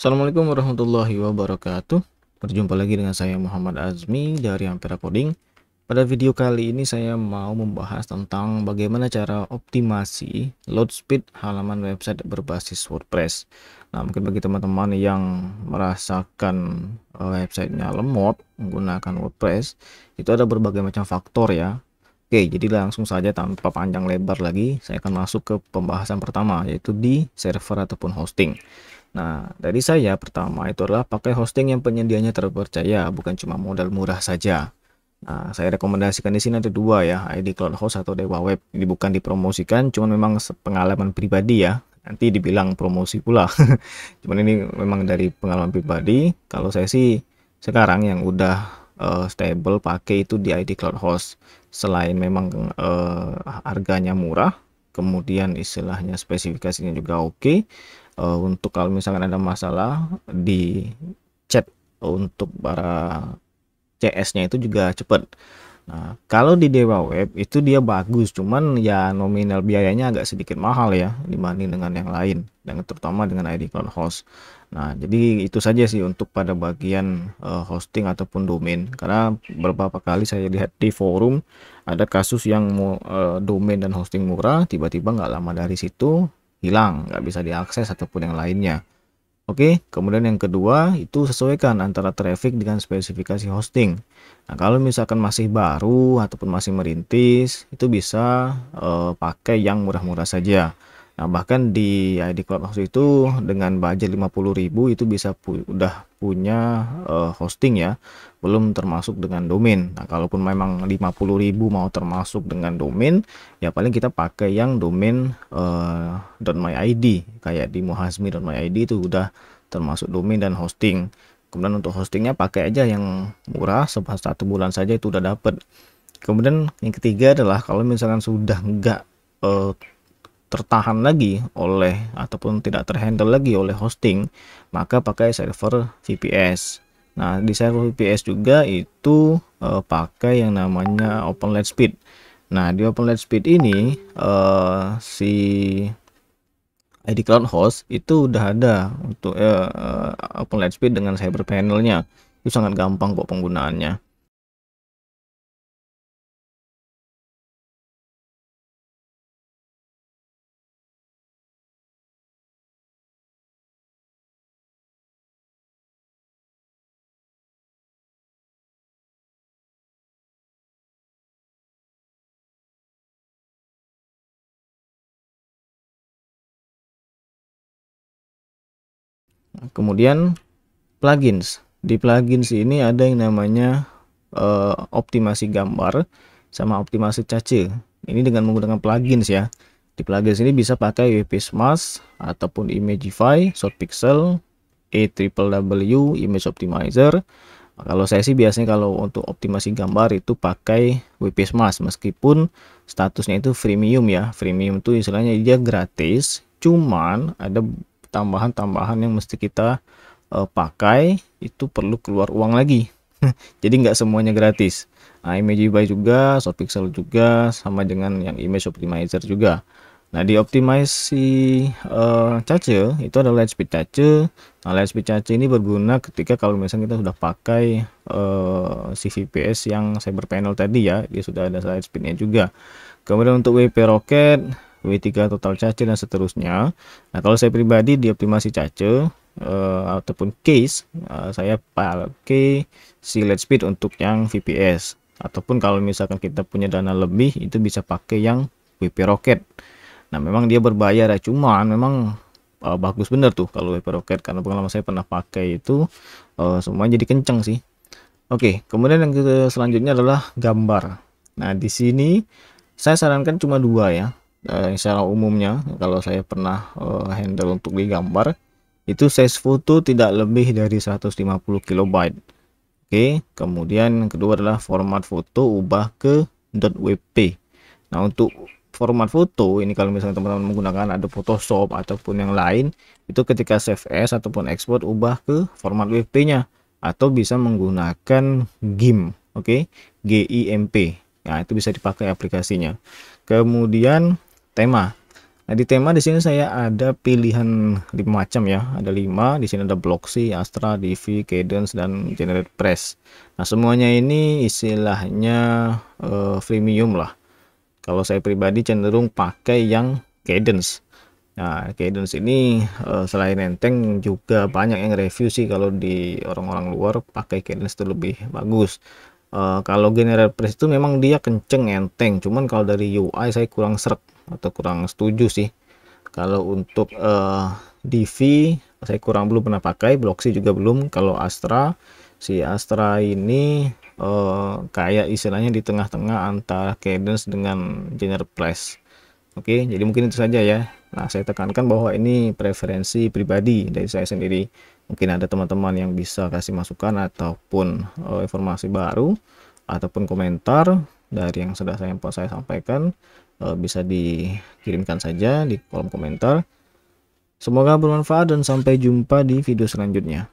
Assalamualaikum warahmatullahi wabarakatuh. Berjumpa lagi dengan saya Muhammad Azmi dari Ampera Coding. Pada video kali ini saya mau membahas tentang bagaimana cara optimasi load speed halaman website berbasis WordPress. Nah, mungkin bagi teman-teman yang merasakan websitenya lemot menggunakan WordPress, itu ada berbagai macam faktor ya. Oke, jadi langsung saja tanpa panjang lebar lagi, saya akan masuk ke pembahasan pertama, yaitu di server ataupun hosting. Nah, dari saya pertama itu adalah pakai hosting yang penyedianya terpercaya, bukan cuma modal murah saja. Nah, saya rekomendasikan di sini ada dua ya, ID Cloud Host atau Dewa Web. Ini bukan dipromosikan, cuman memang pengalaman pribadi ya. Nanti dibilang promosi pula. Cuman ini memang dari pengalaman pribadi. Kalau saya sih sekarang yang udah stable pakai itu di ID Cloud Host. Selain memang harganya murah, kemudian istilahnya spesifikasinya juga oke. Untuk kalau misalkan ada masalah di chat untuk para CS-nya itu juga cepet. Nah, kalau di Dewa Web itu dia bagus, cuman ya nominal biayanya agak sedikit mahal ya dibanding dengan yang lain, dan terutama dengan ID Cloud Host. Nah, jadi itu saja sih untuk pada bagian hosting ataupun domain. Karena beberapa kali saya lihat di forum ada kasus yang mau domain dan hosting murah, tiba-tiba nggak lama dari situ hilang, nggak bisa diakses ataupun yang lainnya. Oke, kemudian yang kedua itu sesuaikan antara traffic dengan spesifikasi hosting. Nah, kalau misalkan masih baru ataupun masih merintis, itu bisa pakai yang murah-murah saja. Nah, bahkan di ID Cloud Host itu dengan budget 50.000 itu bisa udah punya hosting ya, belum termasuk dengan domain. Nah, kalaupun memang 50.000 mau termasuk dengan domain, ya paling kita pakai yang domain .myid, kayak di muhazmi.myid itu udah termasuk domain dan hosting. Kemudian untuk hostingnya pakai aja yang murah, satu bulan saja itu udah dapet. Kemudian yang ketiga adalah kalau misalkan sudah nggak tertahan lagi oleh ataupun tidak terhandle lagi oleh hosting, maka pakai server VPS. Nah, di server VPS juga itu pakai yang namanya OpenLightspeed. Nah, di OpenLightspeed ini si ID Cloud Host itu udah ada untuk OpenLightspeed dengan cyber panelnya. Itu sangat gampang kok penggunaannya. Nah, kemudian plugins. Di plugins ini ada yang namanya optimasi gambar sama optimasi cache. Ini dengan menggunakan plugins ya. Di plugins ini bisa pakai WP Smash ataupun Imagify, Shortpixel, AWW, Image Optimizer. Kalau saya sih biasanya kalau untuk optimasi gambar itu pakai WP Smash, meskipun statusnya itu freemium ya. Freemium itu istilahnya dia gratis, cuman ada tambahan-tambahan yang mesti kita pakai, itu perlu keluar uang lagi. Jadi nggak semuanya gratis. Nah, Imagify juga, Shortpixel juga, sama dengan yang Image Optimizer juga. Nah, di optimasi cache itu ada Lightspeed cache. Nah, Lightspeed cache ini berguna ketika kalau misalnya kita sudah pakai si VPS yang cyber panel tadi ya, dia sudah ada Lightspeednya juga. Kemudian untuk WP Rocket, W3 total cache dan seterusnya. Nah, kalau saya pribadi di optimasi cache ataupun case, saya pakai si Lightspeed untuk yang VPS, ataupun kalau misalkan kita punya dana lebih itu bisa pakai yang WP Rocket. Nah, memang dia berbayar ya, cuman memang bagus bener tuh kalau WP Rocket, karena pengalaman saya pernah pakai itu semuanya jadi kenceng sih. Oke, kemudian yang selanjutnya adalah gambar. Nah, di sini saya sarankan cuma dua ya. Secara umumnya kalau saya pernah handle untuk di gambar itu size foto tidak lebih dari 150 KB. Oke, kemudian yang kedua adalah format foto ubah ke .wp. Nah, untuk format foto ini kalau misalnya teman-teman menggunakan ada Photoshop ataupun yang lain, itu ketika save as ataupun export ubah ke format WP-nya, atau bisa menggunakan GIMP. Oke, GIMP. Nah, itu bisa dipakai aplikasinya. Kemudian tema. Nah, di tema di sini saya ada pilihan 5 macam ya. Ada 5. Di sini ada Bloxy, Astra, Divi, Cadence dan Generate Press. Nah, semuanya ini istilahnya freemium lah. Kalau saya pribadi cenderung pakai yang Cadence. Nah, Cadence ini selain enteng juga banyak yang review sih kalau di orang-orang luar pakai Cadence itu lebih bagus. Kalau Generate Press itu memang dia kenceng, enteng, cuman kalau dari UI saya kurang srek atau kurang setuju sih. Kalau untuk Divi saya belum pernah pakai, Bloxy juga belum. Kalau Astra, si Astra ini kayak istilahnya di tengah-tengah antara Cadence dengan Generate Press. Oke, jadi mungkin itu saja ya. Nah, saya tekankan bahwa ini preferensi pribadi dari saya sendiri. Mungkin ada teman-teman yang bisa kasih masukan ataupun informasi baru ataupun komentar dari yang sudah saya sampaikan, bisa dikirimkan saja di kolom komentar. Semoga bermanfaat dan sampai jumpa di video selanjutnya.